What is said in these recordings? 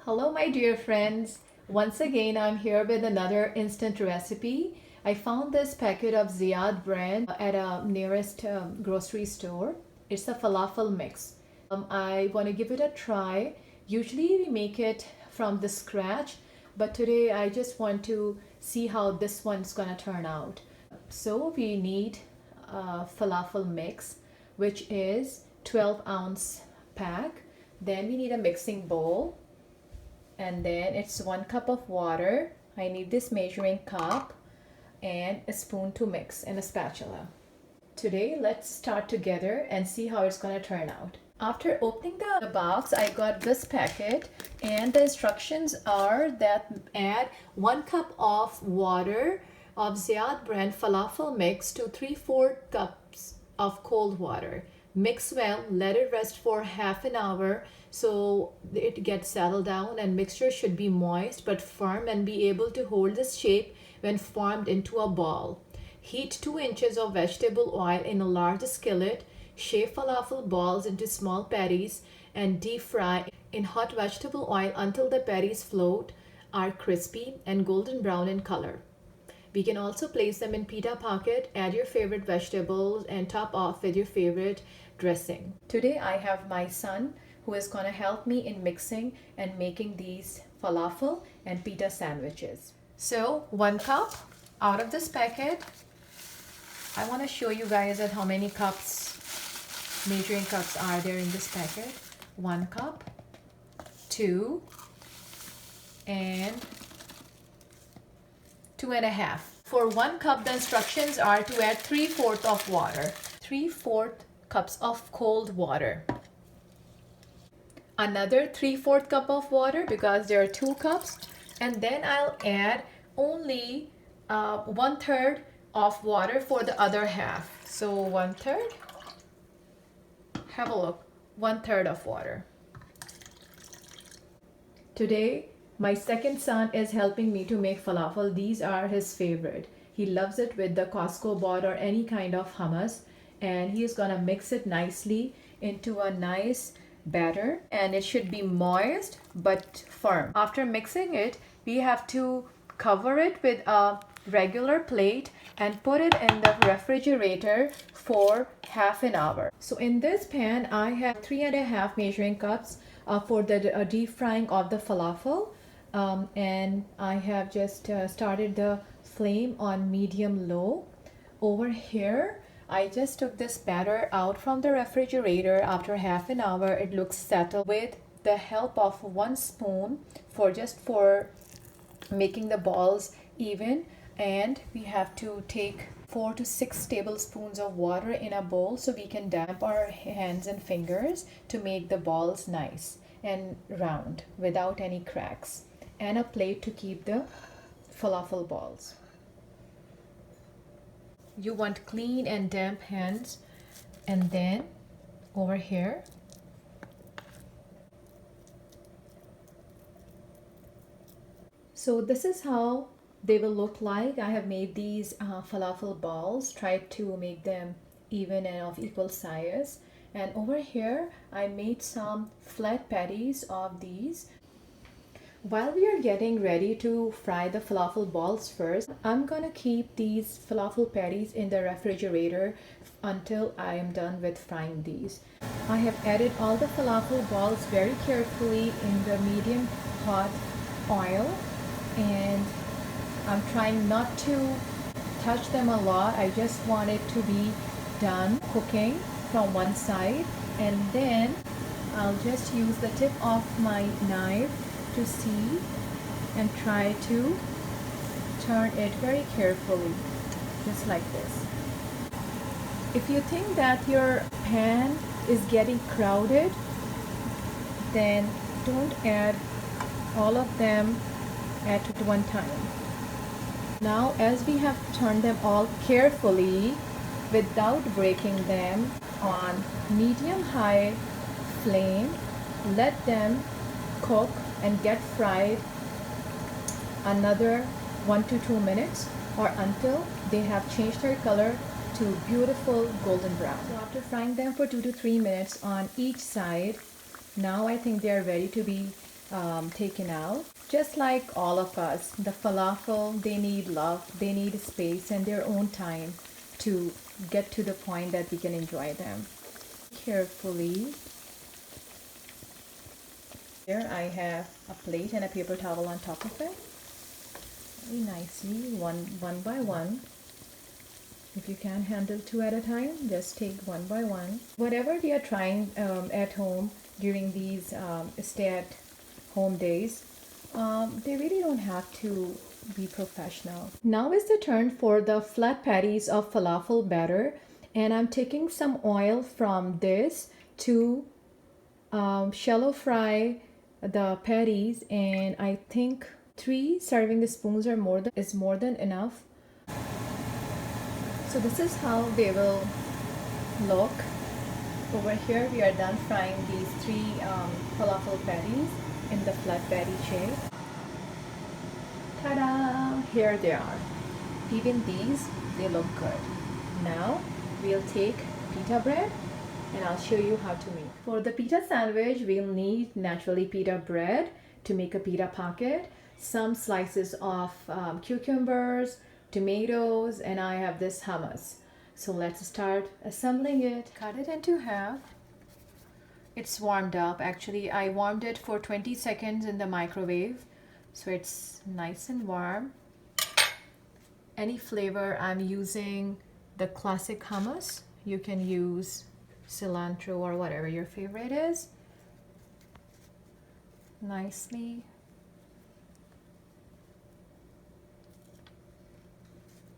Hello my dear friends. Once again I'm here with another instant recipe. I found this packet of Ziyad brand at a nearest grocery store. It's a falafel mix. I want to give it a try. Usually we make it from the scratch, but today I just want to see how this one's gonna turn out. So we need a falafel mix, which is 12-ounce pack. Then we need a mixing bowl, and then it's 1 cup of water. I need this measuring cup and a spoon to mix and a spatula. Today let's start together and see how it's gonna turn out. After opening the box, I got this packet, and the instructions are that add 1 cup of water of Ziyad brand falafel mix to 3/4 cups of cold water. Mix well, let it rest for half an hour so it gets settled down, and mixture should be moist but firm and be able to hold this shape when formed into a ball. Heat 2 inches of vegetable oil in a large skillet. Shape falafel balls into small patties and deep fry in hot vegetable oil until the patties float, are crispy and golden brown in color. We can also place them in Pita Pocket, add your favorite vegetables, and top off with your favorite dressing. Today I have my son who is going to help me in mixing and making these falafel and pita sandwiches. So 1 cup out of this packet. I want to show you guys at how many measuring cups are there in this packet. 1 cup, 2, and 2.5. For 1 cup, the instructions are to add 3/4 of water. 3/4 cups of cold water. Another 3/4 cup of water because there are 2 cups. And then I'll add only 1/3 of water for the other half. So 1/3. Have a look. 1/3 of water. Today, my second son is helping me to make falafel. These are his favorite. He loves it with the Costco bought or any kind of hummus, and he is gonna mix it nicely into a nice batter, and it should be moist but firm. After mixing it, we have to cover it with a regular plate and put it in the refrigerator for half an hour. So in this pan, I have 3.5 measuring cups for the deep frying of the falafel. And I have just started the flame on medium low. Over here, I just took this batter out from the refrigerator after half an hour. It looks settled with the help of 1 spoon for making the balls even. And we have to take 4 to 6 tablespoons of water in a bowl so we can damp our hands and fingers to make the balls nice and round without any cracks, and a plate to keep the falafel balls. You want clean and damp hands. And then over here, so this is how they will look like. I have made these falafel balls, tried to make them even and of equal size. And over here I made some flat patties of these. While we are getting ready to fry the falafel balls first, I'm gonna keep these falafel patties in the refrigerator until I am done with frying these. I have added all the falafel balls very carefully in the medium hot oil, and I'm trying not to touch them a lot. I just want it to be done cooking from one side, and then I'll just use the tip of my knife to see and try to turn it very carefully, just like this. If you think that your pan is getting crowded, then don't add all of them at one time. Now, as we have turned them all carefully without breaking them on medium-high flame, let them cook and get fried another 1 to 2 minutes, or until they have changed their color to beautiful golden brown. So after frying them for 2 to 3 minutes on each side, now I think they are ready to be taken out. Just like all of us, the falafel, they need love, they need space and their own time to get to the point that we can enjoy them. Carefully. Here I have a plate and a paper towel on top of it. Very nicely, one by one. If you can handle two at a time, just take one by one. Whatever you are trying at home during these stay-at-home days, they really don't have to be professional. Now is the turn for the flat patties of falafel batter, and I'm taking some oil from this to shallow fry the patties, and I think 3 serving spoons is more than enough. So this is how they will look. Over here we are done frying these 3 falafel patties in the flat patty shape. Ta-da! Here they are. Even these, they look good. Now we'll take pita bread and I'll show you how to make. For the pita sandwich, we'll need naturally pita bread to make a pita pocket, some slices of cucumbers, tomatoes, and I have this hummus. So let's start assembling it. Cut it into half. It's warmed up. Actually, I warmed it for 20 seconds in the microwave, so it's nice and warm. Any flavor, I'm using the classic hummus. You can use cilantro or whatever your favorite is. Nicely.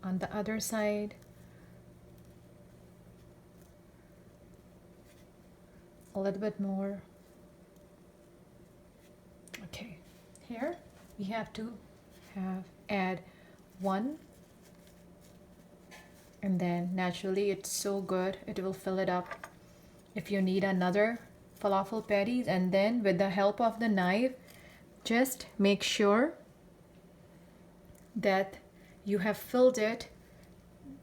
On the other side, a little bit more. Okay, here we have to add 1, and then naturally it's so good, it will fill it up. If you need another falafel patties, and then with the help of the knife, just make sure that you have filled it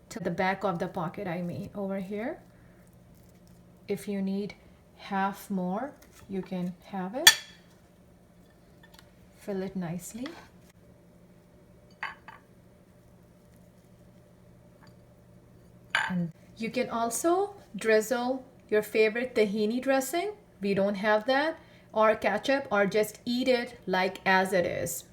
to the back of the pocket. I mean over here. If you need half more, you can have it. Fill it nicely. And you can also drizzle your favorite tahini dressing. We don't have that, or ketchup, or just eat it like as it is.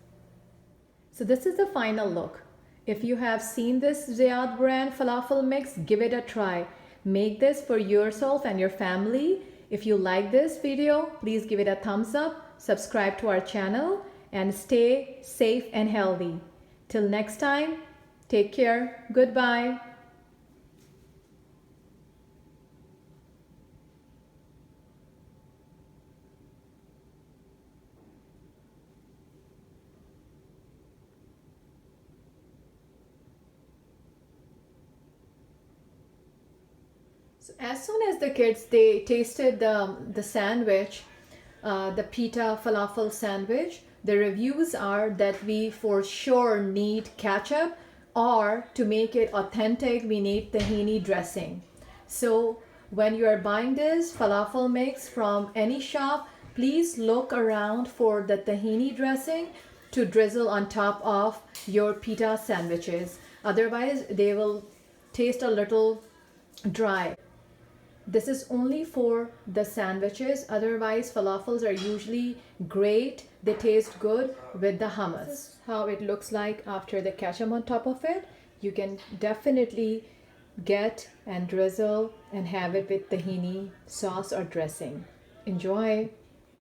So this is the final look. If you have seen this Ziyad brand falafel mix, give it a try. Make this for yourself and your family. If you like this video, please give it a thumbs up, subscribe to our channel, and stay safe and healthy. Till next time, take care. Goodbye. So as soon as the kids, they tasted the sandwich, the pita falafel sandwich, the reviews are that we for sure need ketchup, or to make it authentic we need tahini dressing. So when you are buying this falafel mix from any shop, please look around for the tahini dressing to drizzle on top of your pita sandwiches. Otherwise they will taste a little dry. This is only for the sandwiches. Otherwise, falafels are usually great. They taste good with the hummus. This is how it looks like after the ketchup on top of it. You can definitely get and drizzle and have it with tahini sauce or dressing. Enjoy.